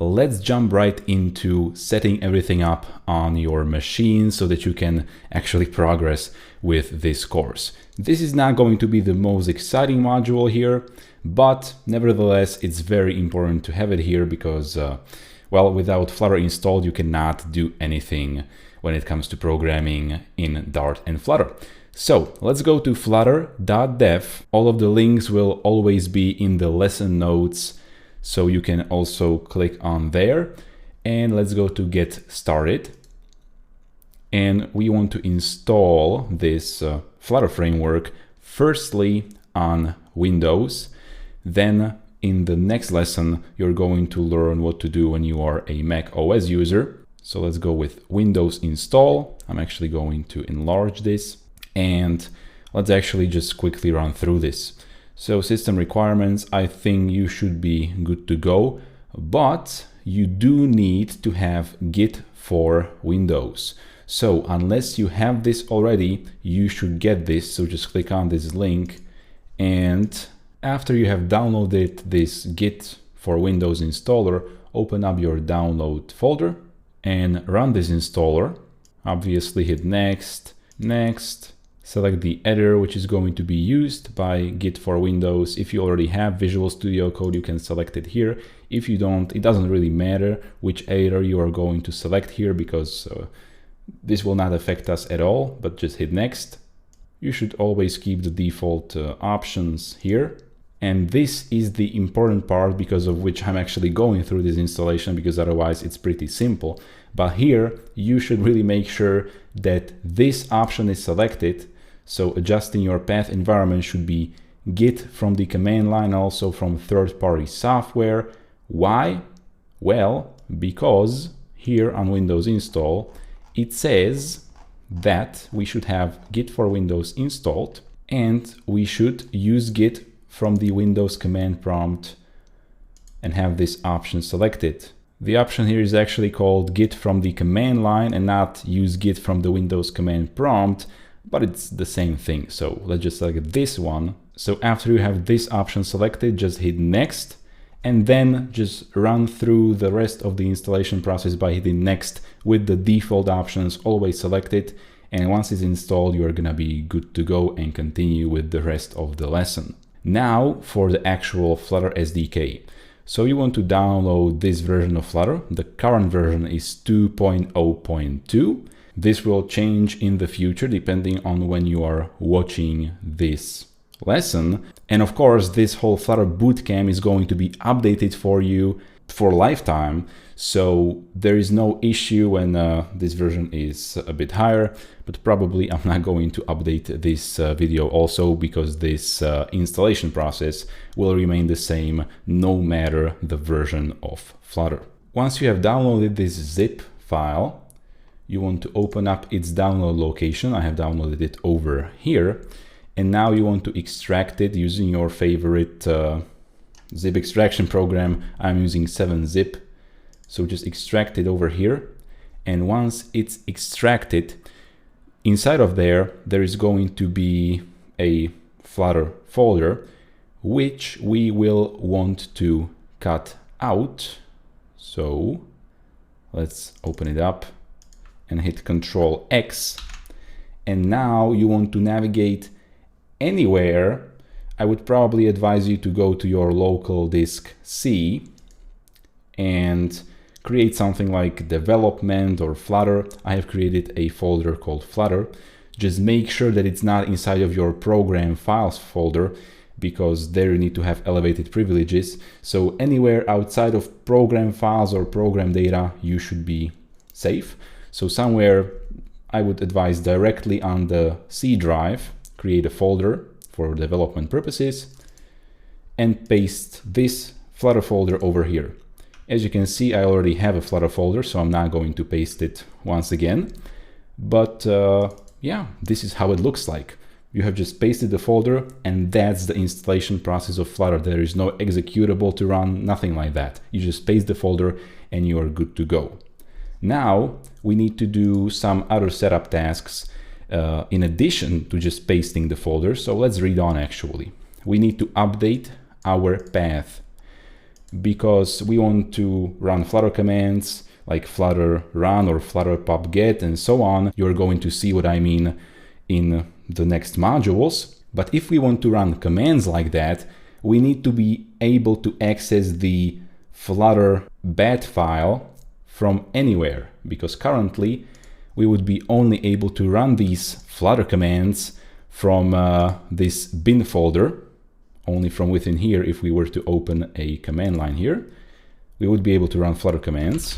let's jump right into setting everything up on your machine so that you can actually progress with this course. This is not going to be the most exciting module here, but nevertheless, it's very important to have it here because, well, without Flutter installed, you cannot do anything when it comes to programming in Dart and Flutter. So let's go to flutter.dev. All of the links will always be in the lesson notes, so you can also click on there. And let's go to get started. And we want to install this Flutter framework firstly on Windows. Then in the next lesson, you're going to learn what to do when you are a Mac OS user. So let's go with Windows install. I'm actually going to enlarge this. And let's actually just quickly run through this. So system requirements, I think you should be good to go, but you do need to have Git for Windows. So unless you have this already, you should get this. So just click on this link. And after you have downloaded this Git for Windows installer, open up your download folder and run this installer. Obviously hit next, next. Select the editor which is going to be used by Git for Windows. If you already have Visual Studio Code, you can select it here. If you don't, it doesn't really matter which editor you are going to select here because this will not affect us at all, but just hit next. You should always keep the default options here. And this is the important part because of which I'm actually going through this installation, because otherwise it's pretty simple. But here you should really make sure that this option is selected. So adjusting your path environment should be Git from the command line, also from third-party software. Why? Well, because here on Windows install, it says that we should have Git for Windows installed, and we should use Git from the Windows command prompt and have this option selected. The option here is actually called Git from the command line and not use Git from the Windows command prompt, but it's the same thing. So let's just select this one. So after you have this option selected, just hit next, and then just run through the rest of the installation process by hitting next with the default options always selected. And once it's installed, you're gonna be good to go and continue with the rest of the lesson. Now for the actual Flutter SDK. So you want to download this version of Flutter. The current version is 2.0.2. This will change in the future depending on when you are watching this lesson. And of course, this whole Flutter bootcamp is going to be updated for you for lifetime. So there is no issue when this version is a bit higher, but probably I'm not going to update this video also because this installation process will remain the same no matter the version of Flutter. Once you have downloaded this zip file, you want to open up its download location. I have downloaded it over here. And now you want to extract it using your favorite zip extraction program. I'm using 7-zip. So just extract it over here. And once it's extracted, inside of there is going to be a Flutter folder, which we will want to cut out. So let's open it up and hit Control X. And now you want to navigate anywhere. I would probably advise you to go to your local disk C and create something like development or Flutter. I have created a folder called Flutter. Just make sure that it's not inside of your program files folder, because there you need to have elevated privileges. So anywhere outside of program files or program data, you should be safe. So somewhere I would advise directly on the C drive, create a folder for development purposes and paste this Flutter folder over here. As you can see, I already have a Flutter folder, so I'm not going to paste it once again. But yeah, this is how it looks like. You have just pasted the folder, and that's the installation process of Flutter. There is no executable to run, nothing like that. You just paste the folder and you are good to go. Now we need to do some other setup tasks in addition to just pasting the folder. So let's read on actually. We need to update our path. because we want to run Flutter commands like flutter run or flutter pub get and so on. You're going to see what I mean in the next modules. But if we want to run commands like that, we need to be able to access the Flutter bat file from anywhere, because currently we would be only able to run these Flutter commands from this bin folder, only from within here. If we were to open a command line here, we would be able to run Flutter commands,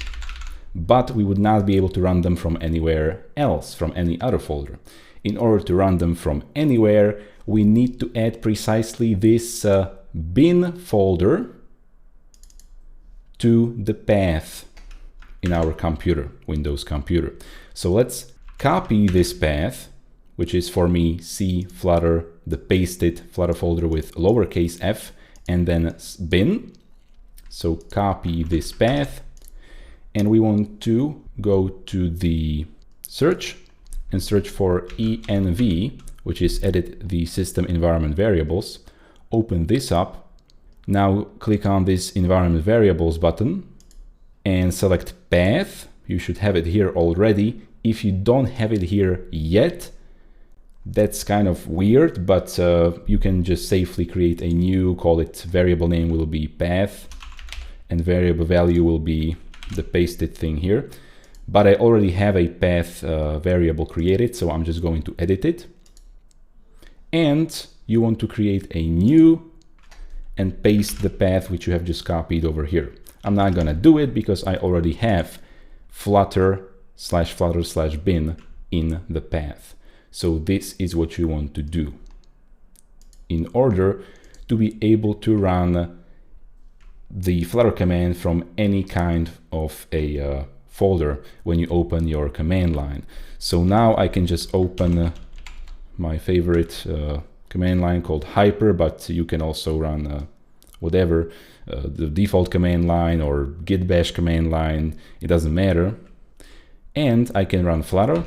but we would not be able to run them from anywhere else, from any other folder. In order to run them from anywhere, we need to add precisely this bin folder to the path in our computer, Windows computer. So let's copy this path, which is for me C Flutter, the pasted Flutter folder with lowercase f, and then bin. So copy this path, and we want to go to the search and search for env, which is edit the system environment variables. Open this up. Now click on this environment variables button and select path. You should have it here already. If you don't have it here yet, that's kind of weird, but you can just safely create a new, call it variable name will be path, and variable value will be the pasted thing here. But I already have a path variable created, so I'm just going to edit it. And you want to create a new and paste the path which you have just copied over here. I'm not gonna do it because I already have flutter/bin in the path. So this is what you want to do in order to be able to run the Flutter command from any kind of a folder when you open your command line. So now I can just open my favorite command line called hyper, but you can also run whatever, the default command line or git bash command line, it doesn't matter. And I can run flutter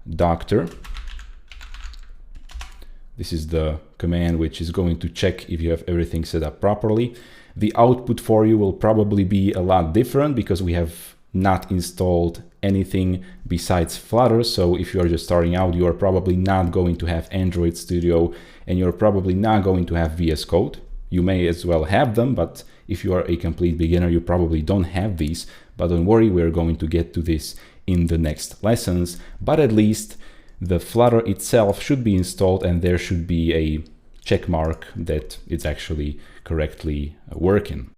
doctor. This is the command which is going to check if you have everything set up properly. The output for you will probably be a lot different because we have not installed anything besides Flutter. So if you are just starting out, you are probably not going to have Android Studio, and you're probably not going to have VS Code. You may as well have them, but if you are a complete beginner, you probably don't have these. But don't worry, we're going to get to this in the next lessons. But at least the Flutter itself should be installed, and there should be a check mark that it's actually correctly working.